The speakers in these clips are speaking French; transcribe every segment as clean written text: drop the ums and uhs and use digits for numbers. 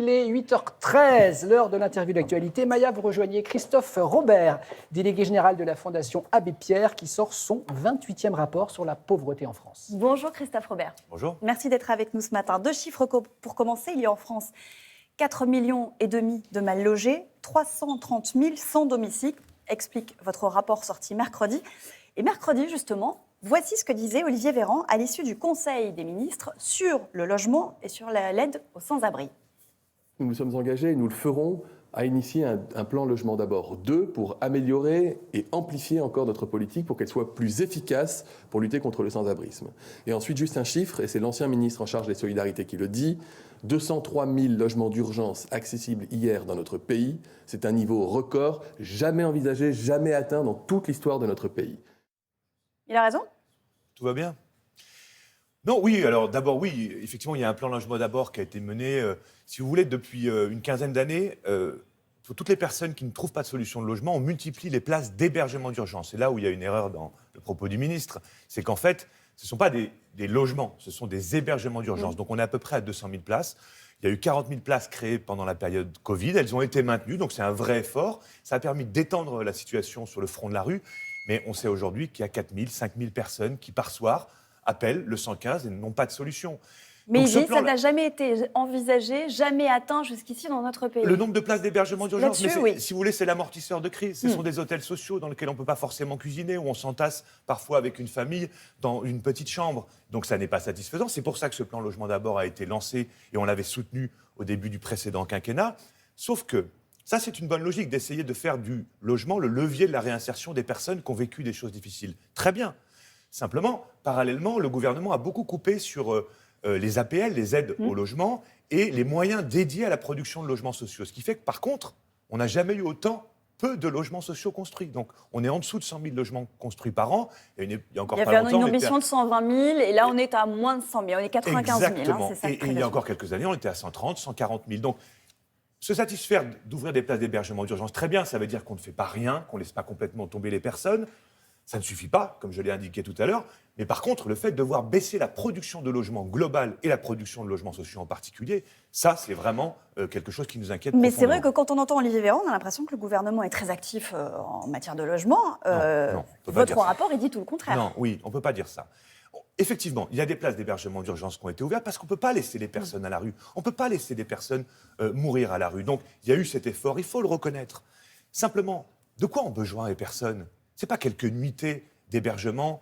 Il est 8h13, l'heure de l'interview d'actualité. Maya, vous rejoignez Christophe Robert, délégué général de la Fondation Abbé Pierre, qui sort son 28e rapport sur la pauvreté en France. Bonjour Christophe Robert. Bonjour. Merci d'être avec nous ce matin. Deux chiffres pour commencer. Il y a en France 4,5 millions de mal logés, 330 000 sans domicile, explique votre rapport sorti mercredi. Et mercredi, justement, voici ce que disait Olivier Véran à l'issue du Conseil des ministres sur le logement et sur l'aide aux sans-abri. Nous nous sommes engagés, et nous le ferons, à initier un plan logement d'abord. 2, pour améliorer et amplifier encore notre politique pour qu'elle soit plus efficace pour lutter contre le sans-abrisme. Et ensuite, juste un chiffre, et c'est l'ancien ministre en charge des solidarités qui le dit, 203 000 logements d'urgence accessibles hier dans notre pays. C'est un niveau record, jamais envisagé, jamais atteint dans toute l'histoire de notre pays. Il a raison ? Tout va bien? Non, oui, alors d'abord, oui, effectivement, il y a un plan logement d'abord qui a été mené, si vous voulez, depuis une quinzaine d'années. Pour toutes les personnes qui ne trouvent pas de solution de logement, on multiplie les places d'hébergement d'urgence. C'est là où il y a une erreur dans le propos du ministre, c'est qu'en fait, ce ne sont pas des logements, ce sont des hébergements d'urgence. Donc on est à peu près à 200 000 places. Il y a eu 40 000 places créées pendant la période Covid. Elles ont été maintenues, donc c'est un vrai effort. Ça a permis d'étendre la situation sur le front de la rue. Mais on sait aujourd'hui qu'il y a 4 000, 5 000 personnes qui, par soir, appellent le 115 et n'ont pas de solution. Mais il dit que ça n'a jamais été envisagé, jamais atteint jusqu'ici dans notre pays. Le nombre de places d'hébergement d'urgence, mais oui. si vous voulez, c'est l'amortisseur de crise. Ce sont des hôtels sociaux dans lesquels on ne peut pas forcément cuisiner, où on s'entasse parfois avec une famille dans une petite chambre. Donc ça n'est pas satisfaisant. C'est pour ça que ce plan logement d'abord a été lancé et on l'avait soutenu au début du précédent quinquennat. Sauf que ça, c'est une bonne logique d'essayer de faire du logement le levier de la réinsertion des personnes qui ont vécu des choses difficiles. Très bien. Simplement, parallèlement, le gouvernement a beaucoup coupé sur les APL, les aides au logement, et les moyens dédiés à la production de logements sociaux. Ce qui fait que, par contre, on n'a jamais eu autant peu de logements sociaux construits. Donc, on est en dessous de 100 000 logements construits par an. Il y a encore pas longtemps, une ambition de 120 000, et là, on est à moins de 100 000. On est 95 000. Exactement. C'est ça, et il y a encore quelques années, on était à 130, 140 000. Donc, se satisfaire d'ouvrir des places d'hébergement d'urgence, très bien, ça veut dire qu'on ne fait pas rien, qu'on ne laisse pas complètement tomber les personnes. Ça ne suffit pas, comme je l'ai indiqué tout à l'heure, mais par contre, le fait de voir baisser la production de logements globale et la production de logements sociaux en particulier, ça, c'est vraiment quelque chose qui nous inquiète Mais profondément. c'est vrai que quand on entend Olivier Véran, on a l'impression que le gouvernement est très actif en matière de logement. Non, on peut pas dire votre ça. rapport, il dit tout le contraire. Non, oui, on ne peut pas dire ça. Effectivement, il y a des places d'hébergement d'urgence qui ont été ouvertes parce qu'on ne peut pas laisser les personnes à la rue. On ne peut pas laisser des personnes mourir à la rue. Donc, il y a eu cet effort, il faut le reconnaître. Simplement, de quoi ont besoin les personnes ? Ce n'est pas quelques nuitées d'hébergement,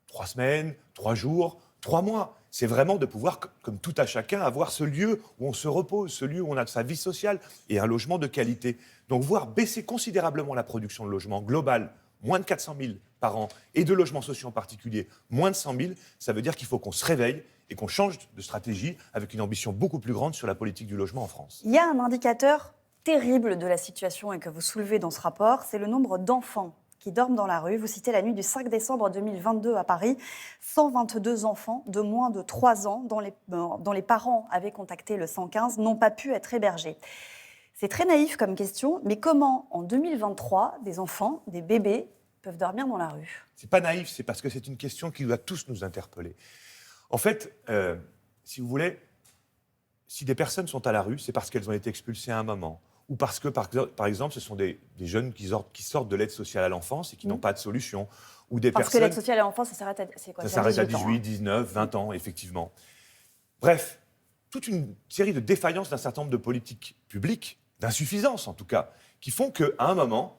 3 semaines, 3 jours, 3 mois. C'est vraiment de pouvoir, comme tout à chacun, avoir ce lieu où on se repose, ce lieu où on a sa vie sociale et un logement de qualité. Donc, voir baisser considérablement la production de logements global, moins de 400 000 par an, et de logements sociaux en particulier, moins de 100 000, ça veut dire qu'il faut qu'on se réveille et qu'on change de stratégie avec une ambition beaucoup plus grande sur la politique du logement en France. Il y a un indicateur terrible de la situation et que vous soulevez dans ce rapport, c'est le nombre d'enfants qui dorment dans la rue. Vous citez la nuit du 5 décembre 2022 à Paris, 122 enfants de moins de 3 ans dont les parents avaient contacté le 115 n'ont pas pu être hébergés. C'est très naïf comme question, mais comment, en 2023, des enfants, des bébés, peuvent dormir dans la rue ? C'est pas naïf, c'est parce que c'est une question qui doit tous nous interpeller. En fait, si vous voulez, si des personnes sont à la rue, c'est parce qu'elles ont été expulsées à un moment. Ou parce que, par exemple, ce sont des jeunes qui sortent de l'aide sociale à l'enfance et qui n'ont pas de solution. Ou des Parce personnes, que l'aide sociale à l'enfance, ça s'arrête à, c'est quoi, ça c'est s'arrête à 18 ans, 18, 19, 20 ans, effectivement. Bref, toute une série de défaillances d'un certain nombre de politiques publiques, d'insuffisances en tout cas, qui font qu'à un moment,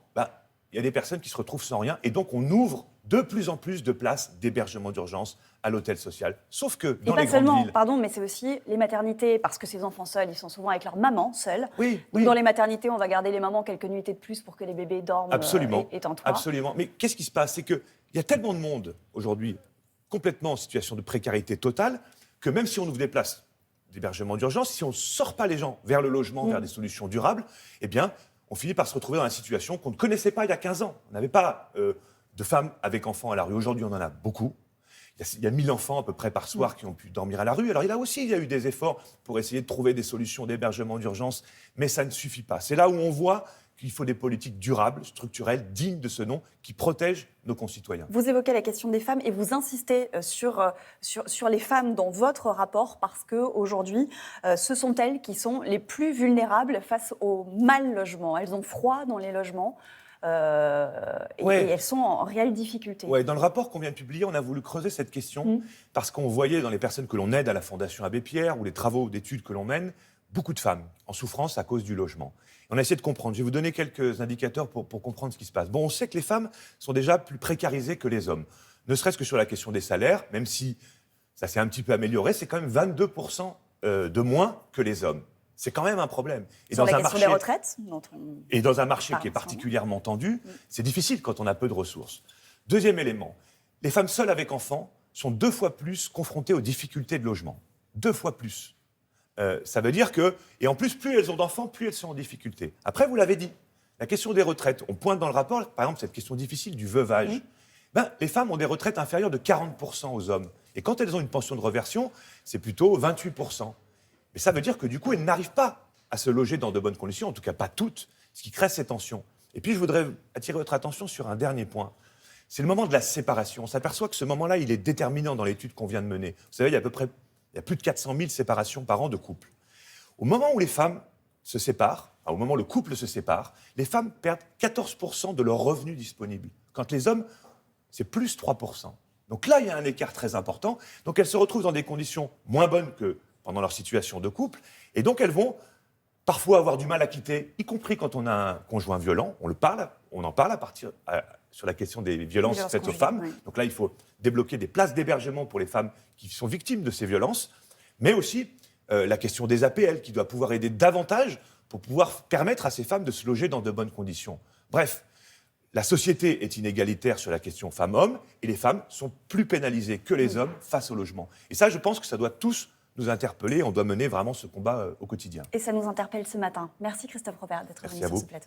il y a des personnes qui se retrouvent sans rien. Et donc, on ouvre de plus en plus de places d'hébergement d'urgence à l'hôtel social. Sauf que dans les grandes villes... Pardon, mais c'est aussi les maternités, parce que ces enfants seuls, ils sont souvent avec leur maman seule. Oui, Donc oui. dans les maternités, on va garder les mamans quelques nuitées de plus pour que les bébés dorment Absolument, et en toit. absolument. Mais qu'est-ce qui se passe ? C'est qu'il y a tellement de monde aujourd'hui complètement en situation de précarité totale que même si on ouvre des places d'hébergement d'urgence, si on ne sort pas les gens vers le logement, vers des solutions durables, eh bien, on finit par se retrouver dans la situation qu'on ne connaissait pas il y a 15 ans. On n'avait pas de femmes avec enfants à la rue. Aujourd'hui, on en a beaucoup. Il y a 1000 enfants à peu près par soir qui ont pu dormir à la rue. Alors, il y a eu des efforts pour essayer de trouver des solutions d'hébergement d'urgence, mais ça ne suffit pas. C'est là où on voit qu'il faut des politiques durables, structurelles, dignes de ce nom, qui protègent nos concitoyens. Vous évoquez la question des femmes et vous insistez sur les femmes dans votre rapport parce qu'aujourd'hui, ce sont elles qui sont les plus vulnérables face au mal logement. Elles ont froid dans les logements et elles sont en réelle difficulté. Ouais, dans le rapport qu'on vient de publier, on a voulu creuser cette question parce qu'on voyait dans les personnes que l'on aide à la Fondation Abbé Pierre ou les travaux d'études que l'on mène, beaucoup de femmes en souffrance à cause du logement. On a essayé de comprendre. Je vais vous donner quelques indicateurs pour comprendre ce qui se passe. Bon, on sait que les femmes sont déjà plus précarisées que les hommes. Ne serait-ce que sur la question des salaires, même si ça s'est un petit peu amélioré, c'est quand même 22% de moins que les hommes. C'est quand même un problème. Et sur la question des retraites et dans un marché qui est particulièrement tendu, c'est difficile quand on a peu de ressources. Deuxième élément, les femmes seules avec enfants sont 2 fois plus confrontées aux difficultés de logement. 2 fois plus. Ça veut dire que, et en plus, plus elles ont d'enfants, plus elles sont en difficulté. Après, vous l'avez dit, la question des retraites, on pointe dans le rapport, par exemple, cette question difficile du veuvage. Les femmes ont des retraites inférieures de 40% aux hommes. Et quand elles ont une pension de reversion, c'est plutôt 28%. Mais ça veut dire que du coup, elles n'arrivent pas à se loger dans de bonnes conditions, en tout cas pas toutes, ce qui crée ces tensions. Et puis, je voudrais attirer votre attention sur un dernier point. C'est le moment de la séparation. On s'aperçoit que ce moment-là, il est déterminant dans l'étude qu'on vient de mener. Vous savez, il y a plus de 400 000 séparations par an de couples. Au moment où les femmes se séparent, au moment où le couple se sépare, les femmes perdent 14% de leurs revenus disponibles. Quand les hommes, c'est plus 3%. Donc là, il y a un écart très important. Donc elles se retrouvent dans des conditions moins bonnes que pendant leur situation de couple. Et donc elles vont parfois avoir du mal à quitter, y compris quand on a un conjoint violent. On en parle sur la question des violences faites aux femmes. Oui. Donc là, il faut débloquer des places d'hébergement pour les femmes qui sont victimes de ces violences, mais aussi la question des APL, qui doit pouvoir aider davantage pour pouvoir permettre à ces femmes de se loger dans de bonnes conditions. Bref, la société est inégalitaire sur la question femmes-hommes, et les femmes sont plus pénalisées que les hommes face au logement. Et ça, je pense que ça doit tous nous interpeller. On doit mener vraiment ce combat au quotidien. Et ça nous interpelle ce matin. Merci Christophe Robert d'être venu sur ce plateau.